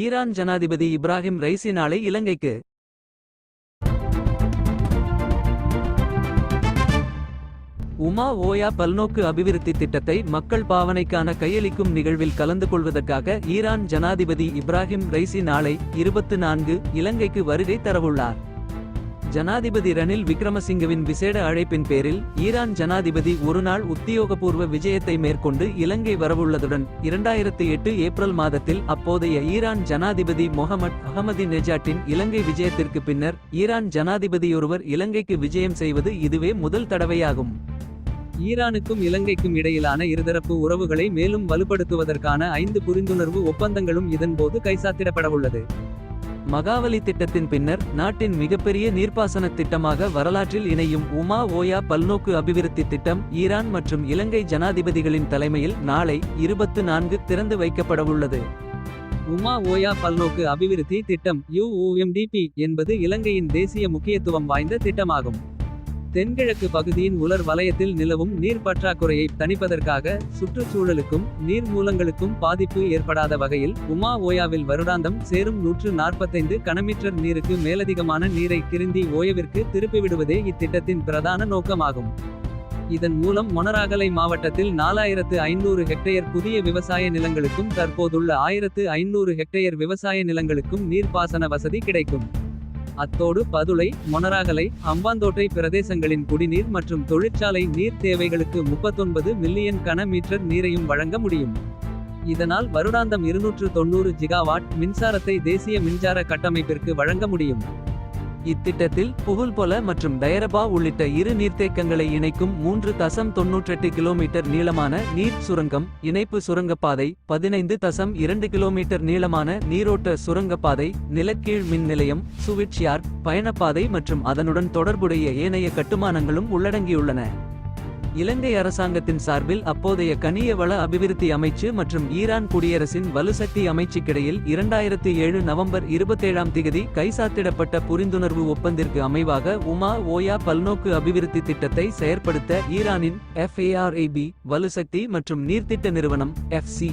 Iran ஜனாதிபதி Ebrahim Raisi நாளை இலங்கைக்கு. உமா ஓயா பல்நோக்கு அபிவிருத்தி திட்டத்தை மக்கள் பாவனைக்கான கையளிக்கும் நிகழ்வில் கலந்து கொள்வதற்காக ஈரான் ஜனாதிபதி இப்ராஹிம் ரைசி நாளை 24 இலங்கைக்கு வருகை தரவுள்ளார். ஜனாதிபதி ரணில் விக்ரமசிங்கவின் விசேட அழைப்பின் பேரில் ஈரான் ஜனாதிபதி ஒருநாள் உத்தியோகபூர்வ விஜயத்தை மேற்கொண்டு இலங்கை வரவுள்ளதுடன் 2008 ஏப்ரல் மாதத்தில் அப்போதைய ஈரான் ஜனாதிபதி மொஹமட் அஹமதி நெஜாட்டின் இலங்கை விஜயத்திற்கு பின்னர் ஈரான் ஜனாதிபதியொருவர் இலங்கைக்கு விஜயம் செய்வது இதுவே முதல் தடவையாகும். ஈரானுக்கும் இலங்கைக்கும் இடையிலான இருதரப்பு உறவுகளை மேலும் வலுப்படுத்துவதற்கான 5 புரிந்துணர்வு ஒப்பந்தங்களும் இதன்போது கைச்சாத்திடப்படவுள்ளது. மகாவலி திட்டத்தின் பின்னர் நாட்டின் மிகப்பெரிய நீர்ப்பாசன திட்டமாக வரலாற்றில் இணையும் உமா ஓயா பல்நோக்கு அபிவிருத்தி திட்டம் ஈரான் மற்றும் இலங்கை ஜனாதிபதிகளின் தலைமையில் நாளை 24 திறந்து வைக்கப்படவுள்ளது. உமா ஓயா பல்நோக்கு அபிவிருத்தி திட்டம் UOMDP என்பது இலங்கையின் தேசிய முக்கியத்துவம் வாய்ந்த திட்டமாகும். தென்கிழக்கு பகுதியின் உலர் வலயத்தில் நிலவும் நீர் பற்றாக்குறையை தணிப்பதற்காக சுற்றுச்சூழலுக்கும் நீர் மூலங்களுக்கும் பாதிப்பு ஏற்படாத வகையில் உமா ஓயாவில் வருடாந்தம் சேரும் 145 கனமீட்டர் நீருக்கு மேலதிகமான நீரை கிருந்தி ஓயவிற்கு திருப்பிவிடுவதே இத்திட்டத்தின் பிரதான நோக்கமாகும். இதன் மூலம் மொனராகலை மாவட்டத்தில் 4500 ஹெக்டேயர் புதிய விவசாய நிலங்களுக்கும் தற்போதுள்ள 1500 ஹெக்டேயர் விவசாய நிலங்களுக்கும் நீர்ப்பாசன வசதி கிடைக்கும். அத்தோடு பதுளை மொனராகலை அம்பாந்தோட்டை பிரதேசங்களின் குடிநீர் மற்றும் தொழிற்சாலை நீர் தேவைகளுக்கு 39 மில்லியன் கன மீட்டர் நீரையும் வழங்க முடியும். இதனால் வருடாந்தம் 290 ஜிகாவாட் மின்சாரத்தை தேசிய மின்சார கட்டமைப்பிற்கு வழங்க முடியும். இத்திட்டத்தில் புகுல்பொல மற்றும் டயரபா உள்ளிட்ட இரு நீர்த்தேக்கங்களை இணைக்கும் 3.98 கிலோமீட்டர் நீளமான நீர் சுரங்கம், இணைப்பு சுரங்கப்பாதை, 15.2 கிலோமீட்டர் நீளமான நீரோட்ட சுரங்கப்பாதை, நிலக்கீழ் மின் நிலையம், சுவிட்ச்யார்ட், பயணப்பாதை மற்றும் அதனுடன் தொடர்புடைய ஏனைய கட்டுமானங்களும் உள்ளடங்கியுள்ளன. இலங்கை அரசாங்கத்தின் சார்பில் அப்போதைய கனிய வள அபிவிருத்தி அமைச்சு மற்றும் ஈரான் குடியரசின் வலுசக்தி அமைச்சுக்கிடையில் 2007 நவம்பர் 27 கைச்சாத்திடப்பட்ட புரிந்துணர்வு ஒப்பந்திற்கு அமைவாக உமா ஓயா பல்நோக்கு அபிவிருத்தி திட்டத்தை செயற்படுத்த ஈரானின் FARAB வலுசக்தி மற்றும் நீர்த்திட்ட நிறுவனம் FC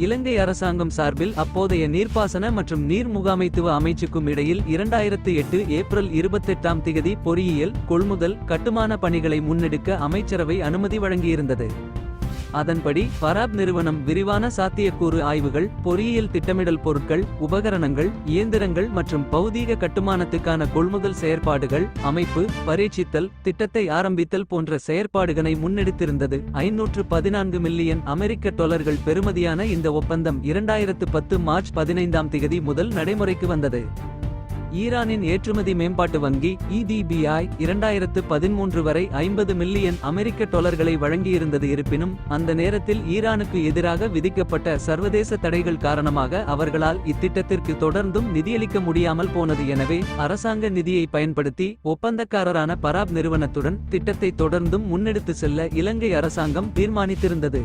இலங்கை அரசாங்கம் சார்பில் அப்போதைய நீர்ப்பாசன மற்றும் நீர் முகாமைத்துவ அமைச்சுக்கும் இடையில் 2008 ஏப்ரல் 28 பொறியியல் கொள்முதல் கட்டுமான பணிகளை முன்னெடுக்க அமைச்சரவை அனுமதி வழங்கியிருந்தது. அதன்படி பராப் நிறுவனம் விரிவான சாத்தியக்கூறு ஆய்வுகள், பொறியியல் திட்டமிடல் பொருட்கள், உபகரணங்கள், இயந்திரங்கள் மற்றும் பௌதீக கட்டுமானத்துக்கான கொள்முதல் செயற்பாடுகள், அமைப்பு, பரீட்சித்தல், திட்டத்தை ஆரம்பித்தல் போன்ற செயற்பாடுகளை முன்னெடுத்திருந்தது. 514 மில்லியன் அமெரிக்க டாலர்கள் பெறுமதியான இந்த ஒப்பந்தம் 2010 மார்ச் 15 முதல் நடைமுறைக்கு வந்தது. ஈரானின் ஏற்றுமதி மேம்பாட்டு வங்கி EDBI 2013 வரை 50 மில்லியன் அமெரிக்க டாலர்களை வழங்கியிருந்தது. இருப்பினும் அந்த நேரத்தில் ஈரானுக்கு எதிராக விதிக்கப்பட்ட சர்வதேச தடைகள் காரணமாக அவர்களால் இத்திட்டத்திற்கு தொடர்ந்தும் நிதியளிக்க முடியாமல் போனது. எனவே அரசாங்க நிதியை பயன்படுத்தி ஒப்பந்தக்காரரான பராப் நிறுவனத்துடன் திட்டத்தை தொடர்ந்தும் முன்னெடுத்து செல்ல இலங்கை அரசாங்கம் தீர்மானித்திருந்தது.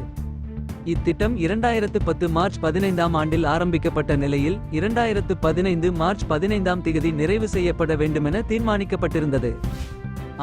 இத்திட்டம் 2010 மார்ச் 15 ஆரம்பிக்கப்பட்ட நிலையில் 2015 மார்ச் 15 நிறைவு செய்யப்பட வேண்டுமென தீர்மானிக்கப்பட்டிருந்தது.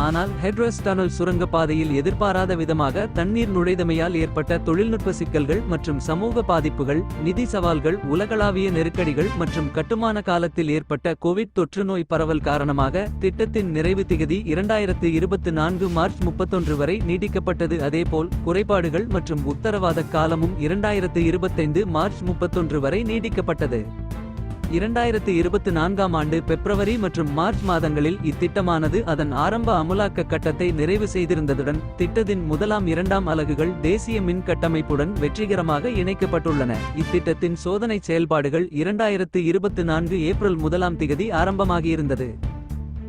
ஆனால் ஹெட்ரஸ் டனல் சுரங்கப்பாதையில் எதிர்பாராத விதமாக தண்ணீர் நுழைதமையால் ஏற்பட்ட தொழில்நுட்ப சிக்கல்கள் மற்றும் சமூக பாதிப்புகள், நிதி சவால்கள், உலகளாவிய நெருக்கடிகள் மற்றும் கட்டுமான காலத்தில் ஏற்பட்ட கோவிட் தொற்று நோய் பரவல் காரணமாக திட்டத்தின் நிறைவு திகதி 2024 மார்ச் 31 வரை நீட்டிக்கப்பட்டது. அதேபோல் குறைபாடுகள் மற்றும் உத்தரவாத காலமும் 2025 மார்ச் 31 வரை நீட்டிக்கப்பட்டது. 2024 பிப்ரவரி மற்றும் மார்ச் மாதங்களில் இத்திட்டமானது அதன் ஆரம்ப அமுலாக்க கட்டத்தை நிறைவு செய்திருந்ததுடன் திட்டத்தின் முதலாம் 2ஆம் அலகுகள் தேசிய மின் கட்டமைப்புடன் வெற்றிகரமாக இணைக்கப்பட்டுள்ளன. இத்திட்டத்தின் சோதனை செயல்பாடுகள் 2024 ஏப்ரல் 1 ஆரம்பமாகியிருந்தது.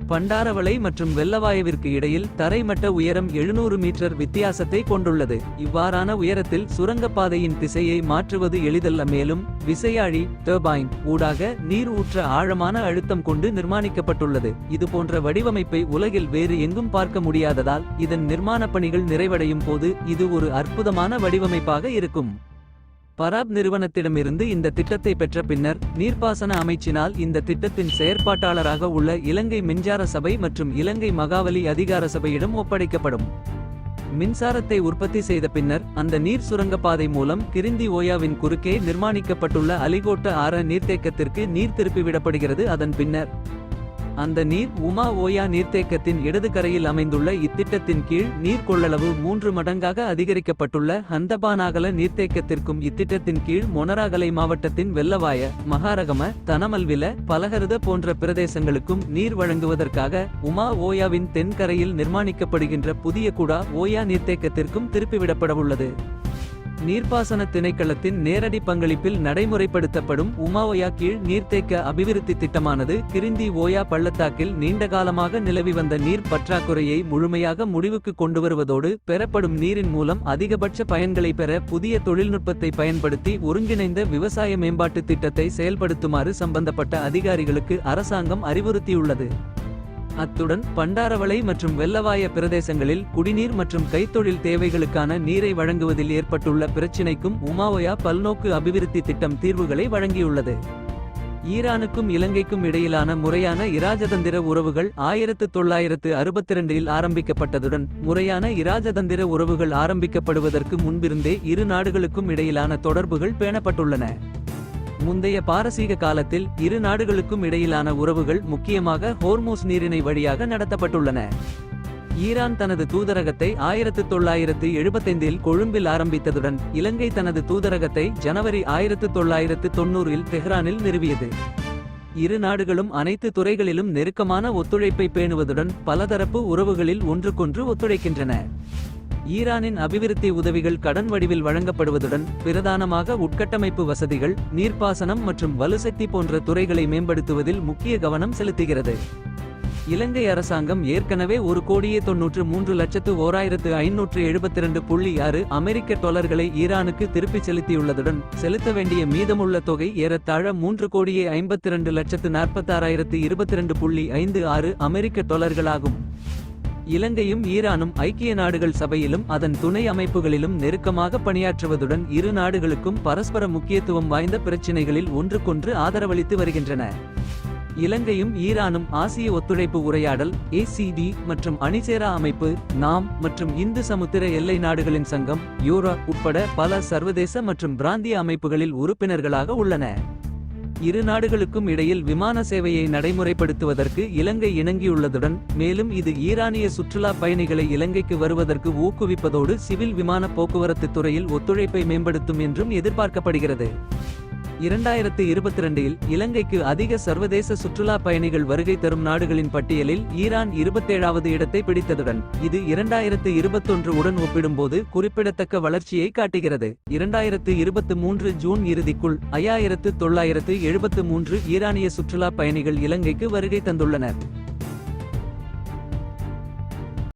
பண்டாரவளை மற்றும் வெள்ளவாயவிற்கு இடையில் தரைமட்ட உயரம் 700 மீட்டர் வித்தியாசத்தை கொண்டுள்ளது. இவ்வாறான உயரத்தில் சுரங்கப்பாதையின் திசையை மாற்றுவது எளிதல்ல. மேலும் விசையாழி டர்பைன் ஊடாக நீர் ஊற்ற ஆழமான அழுத்தம் கொண்டு நிர்மாணிக்கப்பட்டுள்ளது. இதுபோன்ற வடிவமைப்பை உலகில் வேறு எங்கும் பார்க்க முடியாததால் இதன் நிர்மாணப் பணிகள் நிறைவடையும் போது இது ஒரு அற்புதமான வடிவமைப்பாக இருக்கும். பராப் நிறுவனத்திடமிருந்து இந்த திட்டத்தை பெற்ற பின்னர் நீர்ப்பாசன அமைச்சினால் இந்த திட்டத்தின் செயற்பாட்டாளராக உள்ள இலங்கை மின்சார சபை மற்றும் இலங்கை மகாவலி அதிகார சபையிடம் ஒப்படைக்கப்படும். மின்சாரத்தை உற்பத்தி செய்த பின்னர் அந்த நீர் சுரங்கப்பாதை மூலம் கிரிந்தி ஓயாவின் குறுக்கே நிர்மாணிக்கப்பட்டுள்ள அலிகோட்ட ஆற நீர்த்தேக்கத்திற்கு நீர் திருப்பிவிடப்படுகிறது. அதன் பின்னர் அந்த நீர் உமா ஓயா நீர்த்தேக்கத்தின் இடது கரையில் அமைந்துள்ள இத்திட்டத்தின் கீழ் நீர் கொள்ளளவு 3 மடங்காக அதிகரிக்கப்பட்டுள்ள ஹந்தபானாகல நீர்த்தேக்கத்திற்கும் இத்திட்டத்தின் கீழ் மொனராகலை மாவட்டத்தின் வெள்ளவாய, மகாரகம, தனமல்வில, பலகருத போன்ற பிரதேசங்களுக்கும் நீர் வழங்குவதற்காக உமா ஓயாவின் தென்கரையில் நிர்மாணிக்கப்படுகின்ற புதிய குடா ஓயா நீர்த்தேக்கத்திற்கும் திருப்பிவிடப்படவுள்ளது. நீர்ப்பாசன திணைக்களத்தின் நேரடி பங்களிப்பில் நடைமுறைப்படுத்தப்படும் உமாஓயா கீழ் நீர்த்தேக்க அபிவிருத்தி திட்டமானது கிரிந்தி ஓயா பள்ளத்தாக்கில் நீண்டகாலமாக நிலவி வந்த நீர் பற்றாக்குறையை முழுமையாக முடிவுக்கு கொண்டுவருவதோடு பெறப்படும் நீரின் மூலம் அதிகபட்ச பயன்களை பெற புதிய தொழில்நுட்பத்தை பயன்படுத்தி ஒருங்கிணைந்த விவசாய மேம்பாட்டு திட்டத்தை செயல்படுத்துமாறு சம்பந்தப்பட்ட அதிகாரிகளுக்கு அரசாங்கம் அறிவுறுத்தியுள்ளது. அத்துடன் பண்டாரவளை மற்றும் வெள்ளவாய பிரதேசங்களில் குடிநீர் மற்றும் கைத்தொழில் தேவைகளுக்கான நீரை வழங்குவதில் ஏற்பட்டுள்ள பிரச்சினைக்கும் உமாஓயா பல்நோக்கு அபிவிருத்தி திட்டம் தீர்வுகளை வழங்கியுள்ளது. ஈரானுக்கும் இலங்கைக்கும் இடையிலான முறையான இராஜதந்திர உறவுகள் 1962இல் ஆரம்பிக்கப்பட்டதுடன் முறையான இராஜதந்திர உறவுகள் ஆரம்பிக்கப்படுவதற்கு முன்பிருந்தே இரு நாடுகளுக்கும் இடையிலான தொடர்புகள் பேணப்பட்டுள்ளன. முந்தைய பாரசீக காலத்தில் இரு நாடுகளுக்கும் இடையிலான உறவுகள் முக்கியமாக ஹோர்மூஸ் நீரிணை வழியாக நடத்தப்பட்டுள்ளன. ஈரான் தனது தூதரகத்தை 1975இல் கொழும்பில் ஆரம்பித்ததுடன் இலங்கை தனது தூதரகத்தை ஜனவரி 1990இல் தெஹ்ரானில் நிறுவியது. இரு நாடுகளும் அனைத்து துறைகளிலும் நெருக்கமான ஒத்துழைப்பை பேணுவதுடன் பலதரப்பு உறவுகளில் ஒன்றுக்கொன்று ஒத்துழைக்கின்றன. ஈரானின் அபிவிருத்தி உதவிகள் கடன் வடிவில் வழங்கப்படுவதுடன் பிரதானமாக உட்கட்டமைப்பு வசதிகள், நீர்ப்பாசனம் மற்றும் வலுசக்தி போன்ற துறைகளை மேம்படுத்துவதில் முக்கிய கவனம் செலுத்துகிறது. இலங்கை அரசாங்கம் ஏற்கனவே $1,93,1572.6 அமெரிக்க டாலர்களை ஈரானுக்கு திருப்பிச் செலுத்தியுள்ளதுடன் செலுத்த வேண்டிய மீதமுள்ள தொகை ஏறத்தாழ $3,52,46,022.56 அமெரிக்க டாலர்களாகும். இலங்கையும் ஈரானும் ஐக்கிய நாடுகள் சபையிலும் அதன் துணை அமைப்புகளிலும் நெருக்கமாக பணியாற்றுவதுடன் இரு நாடுகளுக்கும் பரஸ்பர முக்கியத்துவம் வாய்ந்த பிரச்சினைகளில் ஒன்றுக்கொன்று ஆதரவளித்து வருகின்றன. இலங்கையும் ஈரானும் ஆசிய ஒத்துழைப்பு உரையாடல் ACD மற்றும் அணிசேரா அமைப்பு நாம் மற்றும் இந்து சமுத்திர எல்லை நாடுகளின் சங்கம் யூரோ உட்பட பல சர்வதேச மற்றும் பிராந்திய அமைப்புகளில் உறுப்பினர்களாக உள்ளன. இரு நாடுகளுக்கும் இடையில் விமான சேவையை நடைமுறைப்படுத்துவதற்கு இலங்கை இணங்கியுள்ளதுடன் மேலும் இது ஈரானிய சுற்றுலா பயணிகளை இலங்கைக்கு வருவதற்கு ஊக்குவிப்பதோடு சிவில் விமான போக்குவரத்து துறையில் ஒத்துழைப்பை மேம்படுத்தும் என்றும் எதிர்பார்க்கப்படுகிறது. 2022இல் இலங்கைக்கு அதிக சர்வதேச சுற்றுலா பயணிகள் வருகை தரும் நாடுகளின் பட்டியலில் ஈரான் 27வது இடத்தை பிடித்ததுடன் இது 2021 உடன் ஒப்பிடும்போது குறிப்பிடத்தக்க வளர்ச்சியை காட்டுகிறது. 2023 ஜூன் இறுதிக்குள் 5973 ஈரானிய சுற்றுலா பயணிகள் இலங்கைக்கு வருகை தந்துள்ளனர்.